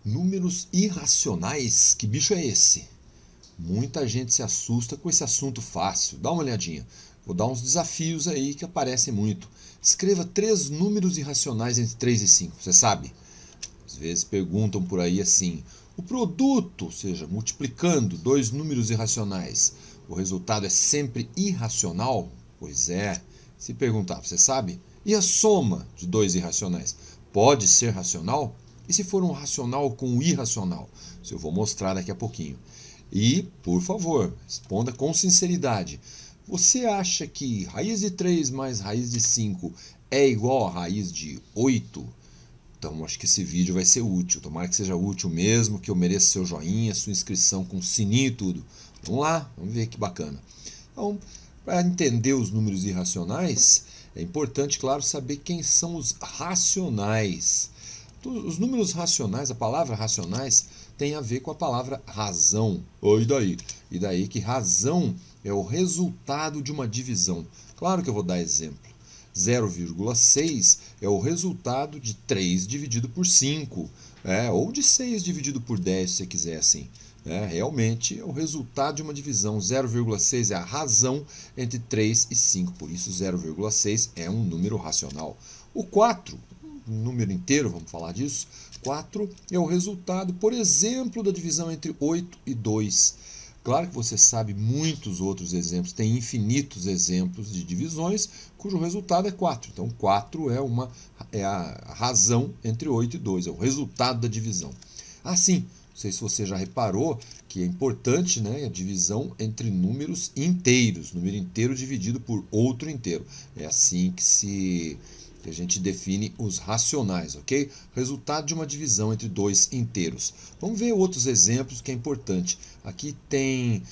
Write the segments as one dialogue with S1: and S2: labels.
S1: Números irracionais? Que bicho é esse? Muita gente se assusta com esse assunto fácil. Dá uma olhadinha. Vou dar uns desafios aí que aparecem muito. Escreva 3 números irracionais entre 3 e 5. Você sabe? Às vezes perguntam por aí assim: o produto, ou seja, multiplicando 2 números irracionais, o resultado é sempre irracional? Pois é. Se perguntar, você sabe? E a soma de 2 irracionais pode ser racional? E se for um racional com um irracional? Isso eu vou mostrar daqui a pouquinho. E, por favor, responda com sinceridade. Você acha que raiz de 3 mais raiz de 5 é igual a raiz de 8? Então, acho que esse vídeo vai ser útil. Tomara que seja útil mesmo, que eu mereça seu joinha, sua inscrição com sininho e tudo. Vamos lá, vamos ver que bacana. Então, para entender os números irracionais, é importante, claro, saber quem são os racionais. Os números racionais, a palavra racionais, tem a ver com a palavra razão. E daí? E daí que razão é o resultado de uma divisão. Claro que eu vou dar exemplo. 0,6 é o resultado de 3 dividido por 5, ou de 6 dividido por 10, se você quiser assim. Realmente é o resultado de uma divisão. 0,6 é a razão entre 3 e 5, por isso 0,6 é um número racional. O 4, um número inteiro, vamos falar disso. 4 é o resultado, por exemplo, da divisão entre 8 e 2. Claro que você sabe muitos outros exemplos, tem infinitos exemplos de divisões cujo resultado é 4. Então, 4 é a razão entre 8 e 2, é o resultado da divisão. Assim, não sei se você já reparou que é importante, né, a divisão entre números inteiros, número inteiro dividido por outro inteiro. É assim que a gente define os racionais, ok? Resultado de uma divisão entre 2 inteiros. Vamos ver outros exemplos que é importante. Aqui tem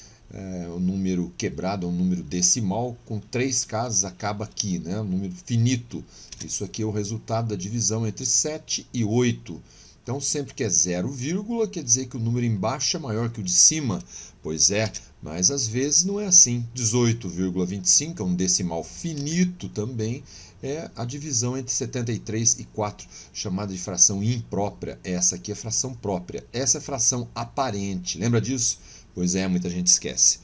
S1: um número quebrado, um número decimal, com 3 casas acaba aqui, né? Um número finito. Isso aqui é o resultado da divisão entre 7 e 8. Então, sempre que é 0, quer dizer que o número embaixo é maior que o de cima. Pois é, mas às vezes não é assim. 18,25 é um decimal finito também, é a divisão entre 73 e 4, chamada de fração imprópria. Essa aqui é fração própria, essa é fração aparente. Lembra disso? Pois é, muita gente esquece.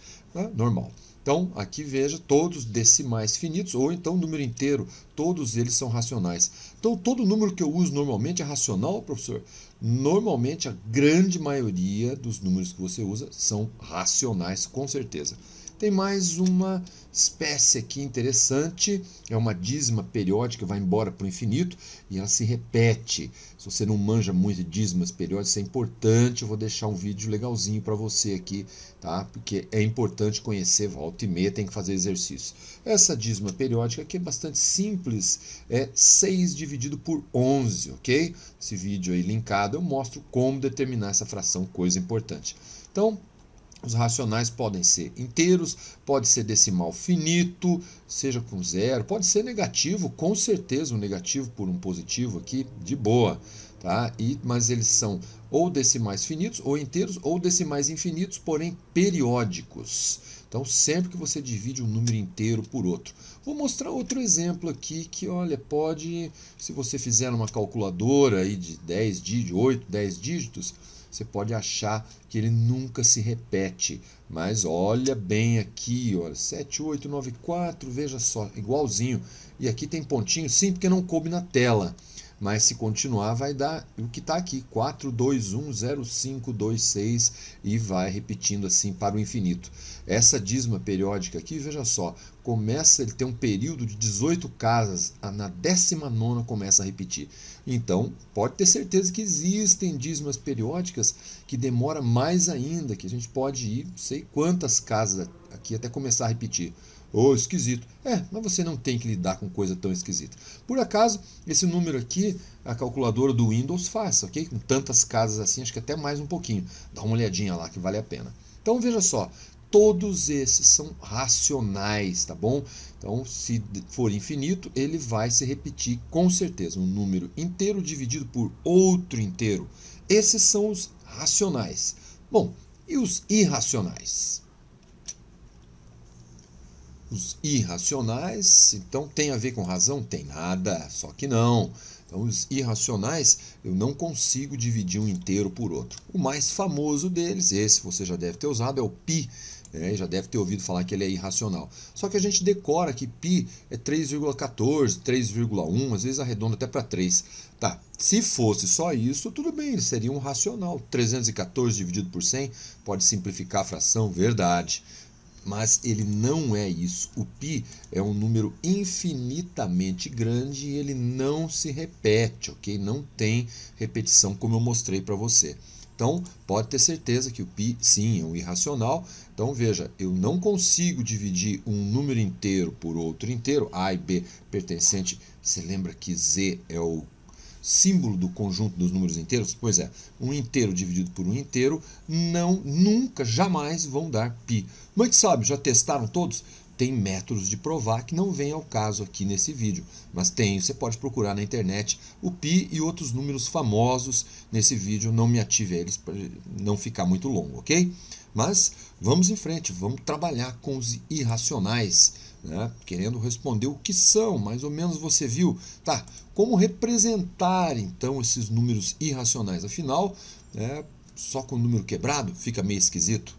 S1: Normal. Então, aqui veja todos decimais finitos, ou então número inteiro, todos eles são racionais. Então, todo número que eu uso normalmente é racional, professor? Normalmente, a grande maioria dos números que você usa são racionais, com certeza. Tem mais uma espécie aqui interessante, é uma dízima periódica, vai embora para o infinito e ela se repete. Se você não manja muito de dízimas periódicas, isso é importante, eu vou deixar um vídeo legalzinho para você aqui, tá? Porque é importante conhecer, volta e meia, tem que fazer exercício. Essa dízima periódica aqui é bastante simples, é 6 dividido por 11, ok? Esse vídeo aí linkado eu mostro como determinar essa fração, coisa importante. Então, os racionais podem ser inteiros, pode ser decimal finito, seja com 0, pode ser negativo, com certeza um negativo por um positivo aqui, de boa. Tá? Mas eles são ou decimais finitos, ou inteiros, ou decimais infinitos, porém periódicos. Então, sempre que você divide um número inteiro por outro. Vou mostrar outro exemplo aqui que, olha, pode, se você fizer uma calculadora aí de 10 dígitos, 8, 10 dígitos, você pode achar que ele nunca se repete. Mas olha bem aqui, olha, 7, 8, 9, 4, veja só, igualzinho. E aqui tem pontinho, sim, porque não coube na tela. Mas se continuar vai dar o que está aqui, 4, 2, 1, 0, 5, 2, 6 e vai repetindo assim para o infinito. Essa dízima periódica aqui, veja só, ele tem um período de 18 casas, na 19ª começa a repetir. Então, pode ter certeza que existem dízimas periódicas que demora mais ainda, que a gente pode ir, não sei quantas casas aqui até começar a repetir. Esquisito. Mas você não tem que lidar com coisa tão esquisita. Por acaso, esse número aqui, a calculadora do Windows faz, ok? Com tantas casas assim, acho que até mais um pouquinho. Dá uma olhadinha lá que vale a pena. Então, veja só, todos esses são racionais, tá bom? Então, se for infinito, ele vai se repetir com certeza. Um número inteiro dividido por outro inteiro. Esses são os racionais. Bom, e os irracionais? Os irracionais, então, tem a ver com razão? Tem nada, só que não. Então, os irracionais, eu não consigo dividir um inteiro por outro. O mais famoso deles, esse você já deve ter usado, é o π. Já deve ter ouvido falar que ele é irracional. Só que a gente decora que π é 3,14, 3,1, às vezes arredonda até para 3. Tá, se fosse só isso, tudo bem, ele seria um racional. 314 dividido por 100 pode simplificar a fração, verdade. Mas ele não é isso. O π é um número infinitamente grande e ele não se repete, ok? Não tem repetição, como eu mostrei para você. Então, pode ter certeza que o π, sim, é um irracional. Então, veja, eu não consigo dividir um número inteiro por outro inteiro, A e B pertencente. Você lembra que Z é o símbolo do conjunto dos números inteiros? Pois é, um inteiro dividido por um inteiro nunca, jamais vão dar π. Como é que sabe? Já testaram todos? Tem métodos de provar que não vem ao caso aqui nesse vídeo, mas tem, você pode procurar na internet o π e outros números famosos nesse vídeo, não me ative a eles para não ficar muito longo, ok? Mas vamos em frente, vamos trabalhar com os irracionais, né? Querendo responder o que são, mais ou menos você viu. Tá, como representar então esses números irracionais? Afinal, só com o número quebrado fica meio esquisito.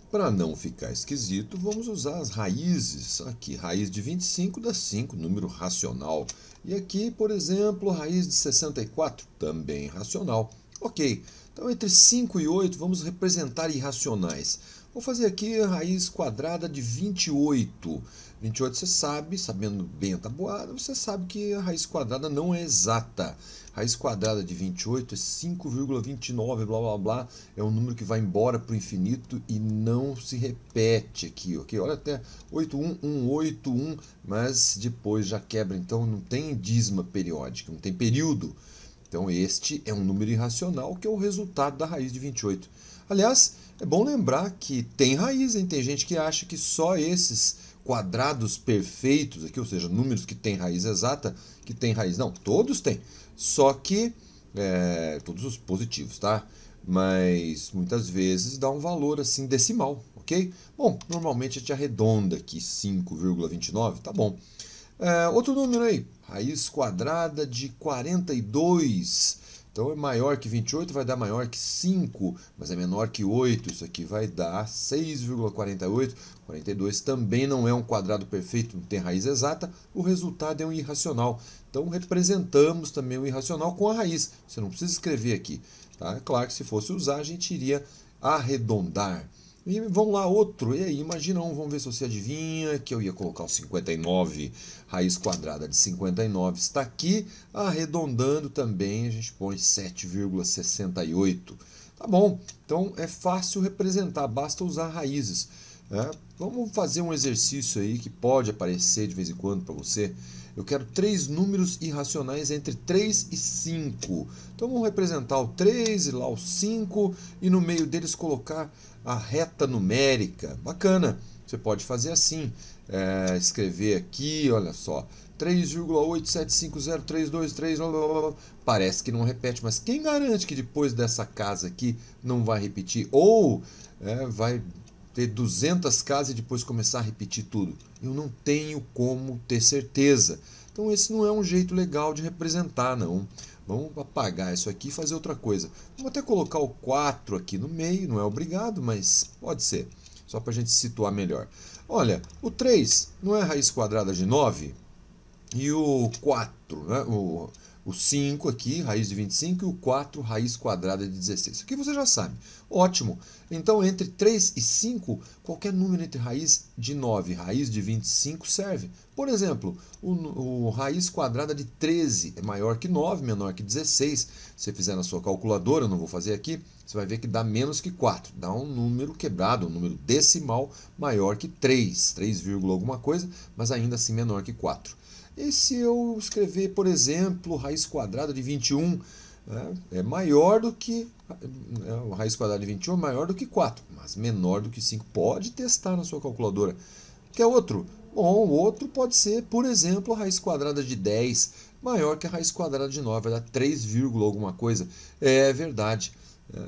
S1: Para não ficar esquisito, vamos usar as raízes. Aqui, raiz de 25 dá 5, número racional. E aqui, por exemplo, raiz de 64, também racional. Ok, então entre 5 e 8 vamos representar irracionais. Vou fazer aqui a raiz quadrada de 28. 28 você sabe, sabendo bem a tabuada, você sabe que a raiz quadrada não é exata. Raiz quadrada de 28 é 5,29, blá blá blá. É um número que vai embora para o infinito e não se repete aqui, ok? Olha até 81181, mas depois já quebra, então não tem dízima periódica, não tem período. Então este é um número irracional que é o resultado da raiz de 28. Aliás, é bom lembrar que tem raiz, hein? Tem gente que acha que só esses quadrados perfeitos aqui, ou seja, números que têm raiz exata, que tem raiz. Não, todos têm. Só que, todos os positivos, tá? Mas muitas vezes dá um valor assim decimal, ok? Bom, normalmente a gente arredonda aqui 5,29, tá bom. Outro número aí, raiz quadrada de 42. Então é maior que 28, vai dar maior que 5, mas é menor que 8. Isso aqui vai dar 6,48. 42 também não é um quadrado perfeito, não tem raiz exata. O resultado é um irracional. Então representamos também o irracional com a raiz. Você não precisa escrever aqui. Tá? É claro que se fosse usar, a gente iria arredondar. E vamos lá, outro. E aí, imagina um, vamos ver se você adivinha, que eu ia colocar o 59. Raiz quadrada de 59 está aqui. Arredondando também, a gente põe 7,68. Tá bom, então é fácil representar, basta usar raízes. Vamos fazer um exercício aí que pode aparecer de vez em quando para você. Eu quero 3 números irracionais entre 3 e 5. Então vamos representar o 3 e lá o 5 e no meio deles colocar a reta numérica. Bacana, você pode fazer assim, escrever aqui, olha só, 3,8750323, parece que não repete, mas quem garante que depois dessa casa aqui não vai repetir? Ou vai ter 200 casas e depois começar a repetir tudo? Eu não tenho como ter certeza. Então esse não é um jeito legal de representar, não. Vamos apagar isso aqui e fazer outra coisa. Vamos até colocar o 4 aqui no meio, não é obrigado, mas pode ser. Só para a gente situar melhor. Olha, o 3 não é raiz quadrada de 9? E o 4, né? O 5 aqui, raiz de 25, e o 4, raiz quadrada de 16. Isso aqui você já sabe. Ótimo. Então, entre 3 e 5, qualquer número entre raiz de 9 e raiz de 25 serve. Por exemplo, o raiz quadrada de 13 é maior que 9, menor que 16. Se você fizer na sua calculadora, eu não vou fazer aqui, você vai ver que dá menos que 4. Dá um número quebrado, um número decimal maior que 3. 3, alguma coisa, mas ainda assim menor que 4. E se eu escrever, por exemplo, raiz quadrada de 21, é maior do que... a raiz quadrada de 21 é maior do que 4, mas menor do que 5. Pode testar na sua calculadora. Quer outro? Bom, o outro pode ser, por exemplo, a raiz quadrada de 10, maior que a raiz quadrada de 9, vai dar 3, alguma coisa. É verdade.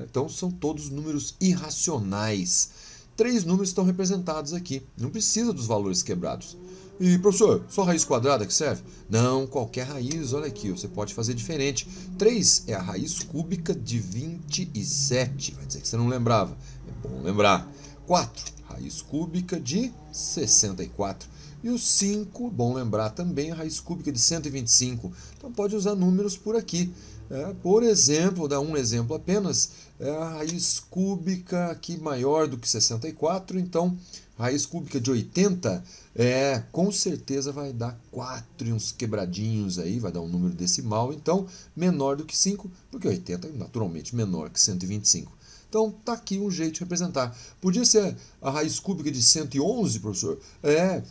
S1: Então, são todos números irracionais. 3 números estão representados aqui. Não precisa dos valores quebrados. E, professor, só raiz quadrada que serve? Não, qualquer raiz, olha aqui, você pode fazer diferente. 3 é a raiz cúbica de 27, vai dizer que você não lembrava. É bom lembrar. 4, raiz cúbica de 64. E o 5, bom lembrar também, a raiz cúbica de 125. Então pode usar números por aqui. Por exemplo, vou dar um exemplo apenas, a raiz cúbica aqui maior do que 64, então a raiz cúbica de 80 com certeza vai dar 4 e uns quebradinhos aí, vai dar um número decimal, então menor do que 5, porque 80 é naturalmente menor que 125. Então, está aqui um jeito de representar. Podia ser a raiz cúbica de 111, professor?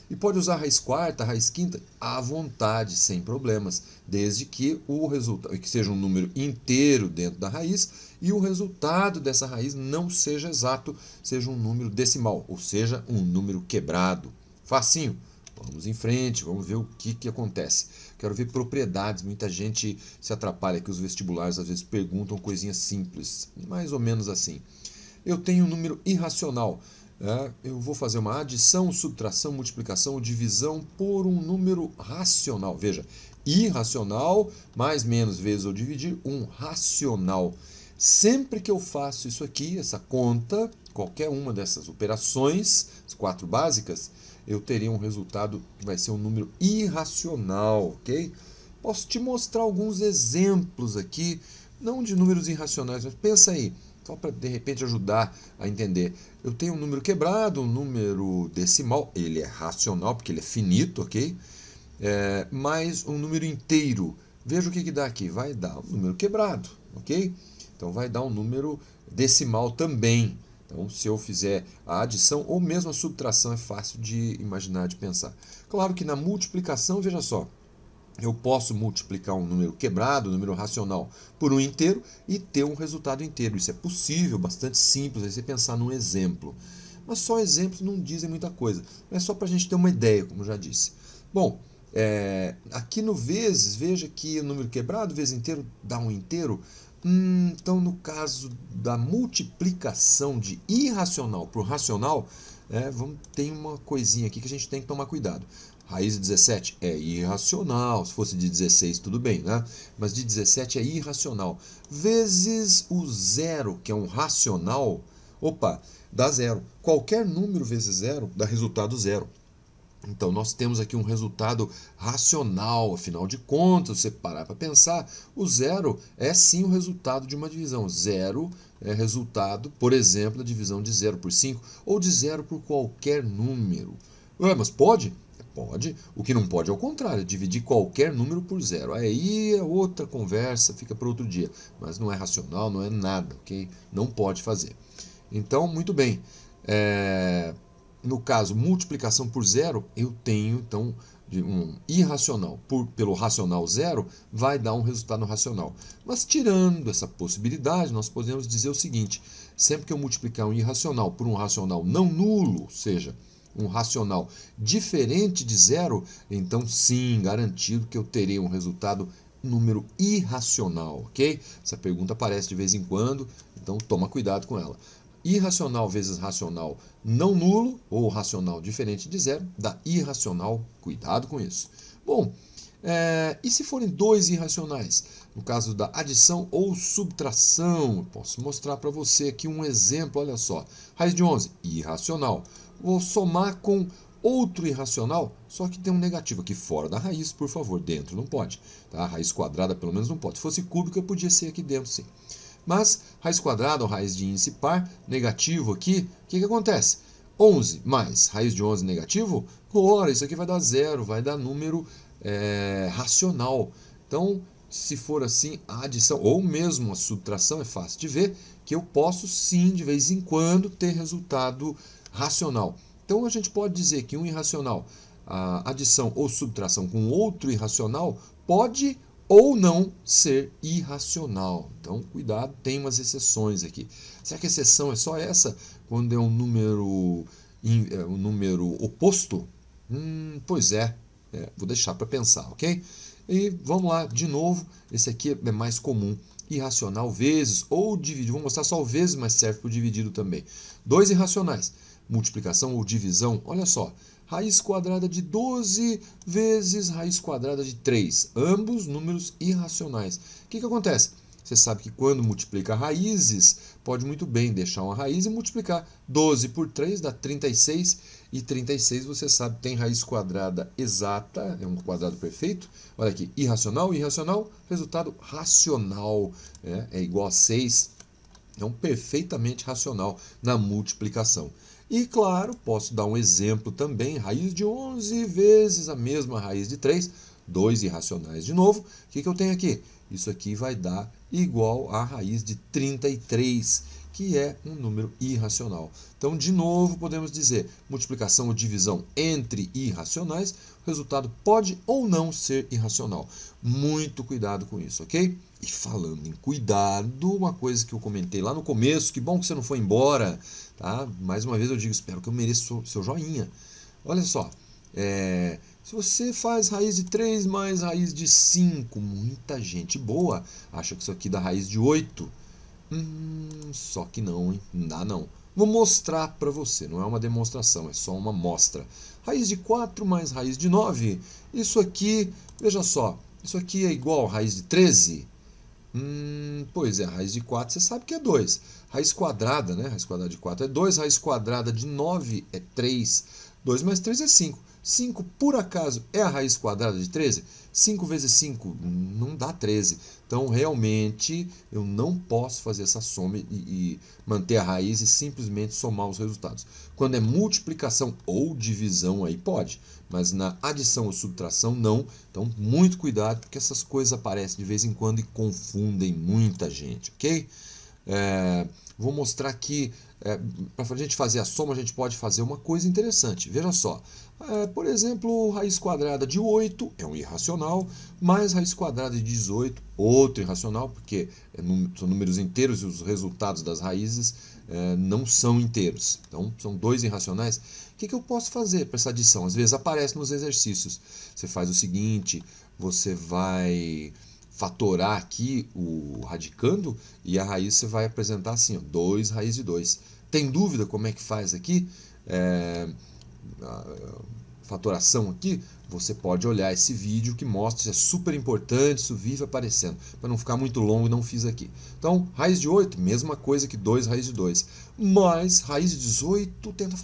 S1: E pode usar a raiz quarta, a raiz quinta, à vontade, sem problemas, desde que o resultado, que seja um número inteiro dentro da raiz e o resultado dessa raiz não seja exato, seja um número decimal, ou seja, um número quebrado. Facinho. Vamos em frente, vamos ver o que acontece. Quero ver propriedades. Muita gente se atrapalha que os vestibulares às vezes perguntam coisinhas simples, mais ou menos assim. Eu tenho um número irracional. Eu vou fazer uma adição, subtração, multiplicação ou divisão por um número racional. Veja, irracional mais menos vezes ou dividir um racional. Sempre que eu faço isso aqui, essa conta, qualquer uma dessas operações, as 4 básicas, eu teria um resultado que vai ser um número irracional, ok? Posso te mostrar alguns exemplos aqui, não de números irracionais, mas pensa aí, só para de repente ajudar a entender. Eu tenho um número quebrado, um número decimal, ele é racional porque ele é finito, ok? Mais um número inteiro. Veja o que dá aqui, vai dar um número quebrado, ok? Então vai dar um número decimal também. Então, se eu fizer a adição ou mesmo a subtração, é fácil de imaginar, de pensar. Claro que na multiplicação, veja só, eu posso multiplicar um número quebrado, um número racional, por um inteiro e ter um resultado inteiro. Isso é possível, bastante simples, aí você pensar num exemplo. Mas só exemplos não dizem muita coisa. É só para a gente ter uma ideia, como já disse. Bom, aqui no vezes, veja que o número quebrado vezes inteiro dá um inteiro. Então, no caso da multiplicação de irracional por racional, tem uma coisinha aqui que a gente tem que tomar cuidado. Raiz de 17 é irracional, se fosse de 16 tudo bem, né? Mas de 17 é irracional. Vezes o zero, que é um racional, dá zero. Qualquer número vezes zero dá resultado zero. Então, nós temos aqui um resultado racional, afinal de contas, se você parar para pensar, o zero é sim o resultado de uma divisão. Zero é resultado, por exemplo, da divisão de 0 por 5 ou de 0 por qualquer número. Mas pode? Pode. O que não pode é o contrário, dividir qualquer número por zero. Aí é outra conversa, fica para outro dia. Mas não é racional, não é nada, ok? Não pode fazer. Então, muito bem. No caso, multiplicação por zero, eu tenho, então, um irracional pelo racional zero, vai dar um resultado racional. Mas tirando essa possibilidade, nós podemos dizer o seguinte, sempre que eu multiplicar um irracional por um racional não nulo, ou seja, um racional diferente de zero, então sim, garantido que eu terei um resultado número irracional, ok? Essa pergunta aparece de vez em quando, então toma cuidado com ela. Irracional vezes racional não nulo, ou racional diferente de zero, dá irracional. Cuidado com isso. Bom, e se forem dois irracionais? No caso da adição ou subtração, posso mostrar para você aqui um exemplo, olha só. Raiz de 11, irracional. Vou somar com outro irracional, só que tem um negativo aqui fora da raiz, por favor, dentro não pode. Tá? A raiz quadrada pelo menos não pode. Se fosse cúbica, podia ser aqui dentro sim. Mas raiz quadrada ou raiz de índice par, negativo aqui, o que acontece? 11 mais raiz de 11 negativo, ora, isso aqui vai dar zero, vai dar número racional. Então, se for assim, a adição ou mesmo a subtração é fácil de ver que eu posso sim, de vez em quando, ter resultado racional. Então, a gente pode dizer que um irracional, a adição ou subtração com outro irracional, pode ou não ser irracional. Então, cuidado, tem umas exceções aqui. Será que a exceção é só essa? Quando é um número oposto? Pois é, vou deixar para pensar, ok? E vamos lá, de novo, esse aqui é mais comum. Irracional vezes ou dividido. Vou mostrar só o vezes, mas serve para o dividido também. Dois irracionais. Multiplicação ou divisão, olha só. raiz quadrada de 12 vezes raiz quadrada de 3. Ambos números irracionais. O que acontece? Você sabe que quando multiplica raízes, pode muito bem deixar uma raiz e multiplicar. 12 por 3 dá 36. E 36, você sabe, tem raiz quadrada exata, é um quadrado perfeito. Olha aqui, irracional, irracional, resultado racional. É igual a 6. Então, perfeitamente racional na multiplicação. E, claro, posso dar um exemplo também. Raiz de 11 vezes a mesma raiz de 3. 2 irracionais de novo. O que eu tenho aqui? Isso aqui vai dar igual a raiz de 33, que é um número irracional. Então, de novo, podemos dizer multiplicação ou divisão entre irracionais, o resultado pode ou não ser irracional. Muito cuidado com isso, ok? E falando em cuidado, uma coisa que eu comentei lá no começo, que bom que você não foi embora, tá? Mais uma vez eu digo, espero que eu mereça o seu joinha. Olha só, se você faz raiz de 3 mais raiz de 5, muita gente boa acha que isso aqui dá raiz de 8. Só que não, hein? Não dá não. Vou mostrar para você, não é uma demonstração, é só uma mostra. Raiz de 4 mais raiz de 9, isso aqui, veja só, isso aqui é igual a raiz de 13? Pois é, raiz de 4 você sabe que é 2. Raiz quadrada, né? Raiz quadrada de 4 é 2, raiz quadrada de 9 é 3. 2 mais 3 é 5. 5, por acaso, é a raiz quadrada de 13? 5 vezes 5 não dá 13. Então, realmente, eu não posso fazer essa soma e manter a raiz e simplesmente somar os resultados. Quando é multiplicação ou divisão, aí pode. Mas na adição ou subtração, não. Então, muito cuidado, porque essas coisas aparecem de vez em quando e confundem muita gente, ok? Vou mostrar aqui, para a gente fazer a soma, a gente pode fazer uma coisa interessante. Veja só, por exemplo, raiz quadrada de 8 é um irracional, mais raiz quadrada de 18, outro irracional, porque são números inteiros e os resultados das raízes não são inteiros. Então, são dois irracionais. O que eu posso fazer para essa adição? Às vezes aparece nos exercícios. Você faz o seguinte, você vai fatorar aqui o radicando e a raiz você vai apresentar assim, ó, 2 raiz de 2. Tem dúvida como é que faz aqui? A fatoração aqui, você pode olhar esse vídeo que mostra, isso é super importante, isso vive aparecendo. Para não ficar muito longo, não fiz aqui. Então, raiz de 8, mesma coisa que 2 raiz de 2. Mas raiz de 18, tenta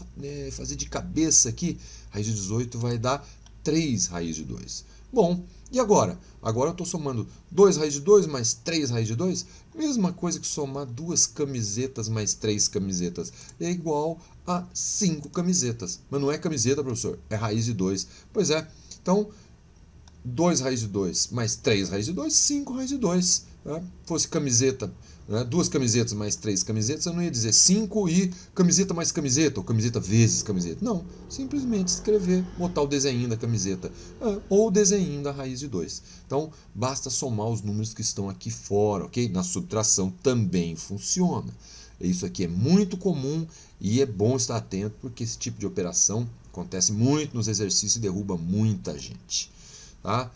S1: fazer de cabeça aqui, raiz de 18 vai dar 3 raiz de 2. Bom, e agora? Agora eu estou somando 2 raiz de 2 mais 3 raiz de 2. Mesma coisa que somar 2 camisetas mais 3 camisetas. É igual a 5 camisetas. Mas não é camiseta, professor, é raiz de 2. Pois é, então 2 raiz de 2 mais 3 raiz de 2, 5 raiz de 2. Né? Fosse camiseta, né? 2 camisetas mais 3 camisetas, eu não ia dizer 5 e camiseta mais camiseta, ou camiseta vezes camiseta. Não, simplesmente escrever, botar o desenho da camiseta, ou o desenho da raiz de 2. Então, basta somar os números que estão aqui fora, ok? Na subtração também funciona. Isso aqui é muito comum e é bom estar atento, porque esse tipo de operação acontece muito nos exercícios e derruba muita gente. Tá?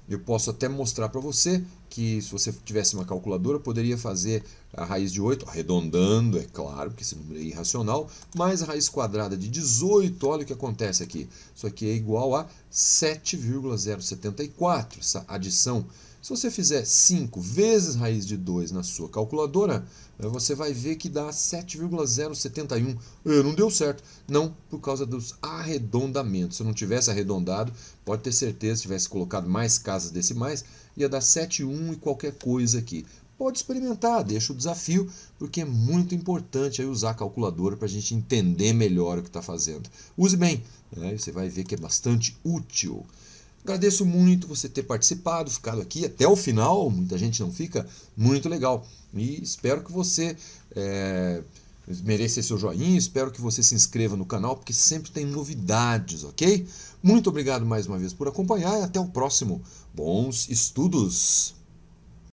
S1: Eu posso até mostrar para você que se você tivesse uma calculadora, poderia fazer a raiz de 8, arredondando, é claro, porque esse número é irracional, mais a raiz quadrada de 18, olha o que acontece aqui. Isso aqui é igual a 7,074, essa adição. Se você fizer 5 vezes raiz de 2 na sua calculadora, você vai ver que dá 7,071. Não deu certo. Não, por causa dos arredondamentos. Se eu não tivesse arredondado, pode ter certeza, se tivesse colocado mais casas decimais, ia dar 7,1 e qualquer coisa aqui. Pode experimentar, deixa o desafio, porque é muito importante aí usar a calculadora para a gente entender melhor o que está fazendo. Use bem, você vai ver que é bastante útil. Agradeço muito você ter participado, ficado aqui até o final, muita gente não fica, muito legal. E espero que você mereça seu joinha, espero que você se inscreva no canal, porque sempre tem novidades, ok? Muito obrigado mais uma vez por acompanhar e até o próximo. Bons estudos!